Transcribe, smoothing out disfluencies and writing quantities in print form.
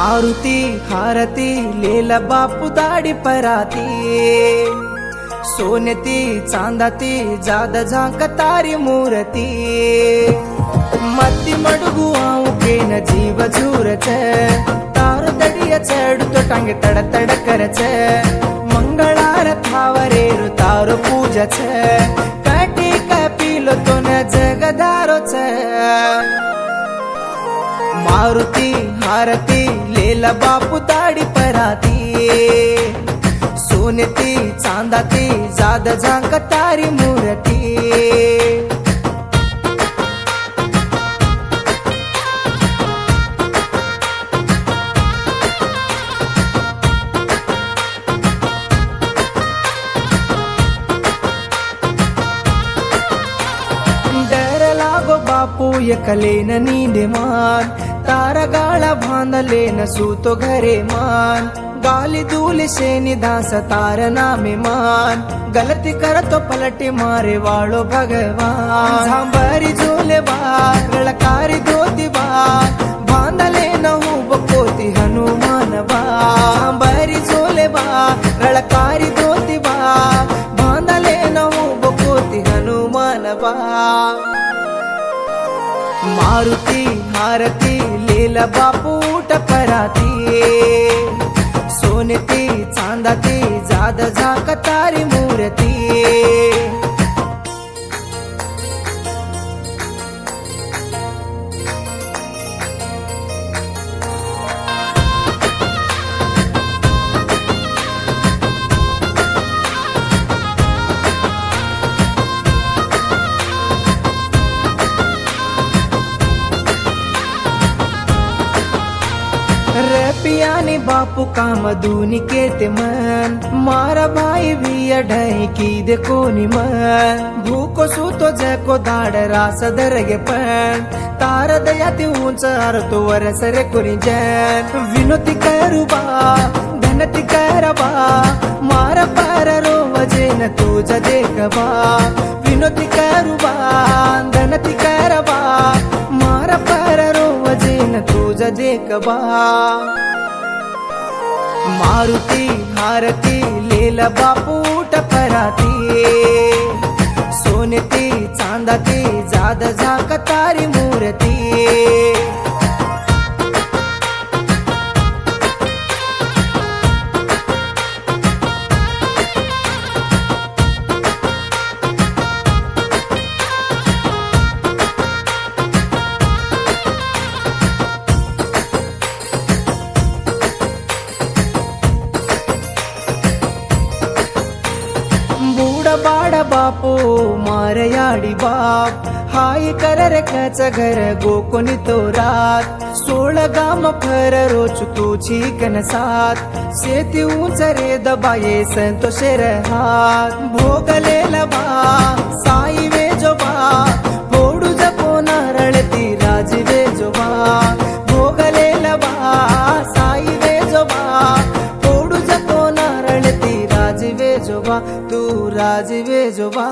मारुती हारती लेला बापू दाढी पराती सोनेती चांदाती जाद झांक तारी मूर्ती मत्ती मडगू आऊकेन जीव झूरच तार दडिय चढतो टांगे तड तड करच मंगळारथावरेरु तारो पूजच काटी कपिलो तो न जगदारोच मारुती हारती लेला बापू दाढी पराती सोनेती चांदाती जाद झांक तारी मूर्ती डर लागो बापू एकलेन नींदे मान तारगाळ बांधलेन सूतो घरे मान गाली धूल से निदास तार नामे मान गलती करतो पलटी मारे वाळो भगवान झांबरी झोले बार रळकारी धोती बार बांधले न बकोती हनुमान बार झांबरी झोले बार रळकारी धोती बार बांधले न बकोती हनुमान बार मारुती हारती लेला बापू टपराती सोनेती चांदाती जाद झांक तारी मूर्ती पियानी बापू काम दूनी केते मन मारा भाई भी अढाई की देखो नि मन भूको सूतो जको दाड रास दरगे पण तार दयाती उंच आरतो वरसरे कोणी जन विनोती करुबा धनती करबा मारा पार रोवजेन तुझ देखबा विनोती करुबा धनती करबा मारा पार रोवजेन तुझ देखबा मारुती हारती लेला बापू टपराती सोनेती चांदाती जाद झांक तारी मूर्ती बाड बापू मारयाडी बाप हाय कर कच घर गोकोनी तो रात 16 गाम फर रोच तुझी कनसात सेती उंच रे दबाये संतोषेर हात भोगलेला बा साई वेजोबा फोडू जपो नारळती राजी वेजोबा भोगलेला बा साई वेजोबा फोडू जपो नारळती राजी वेजोबा तू राजी वेजोबा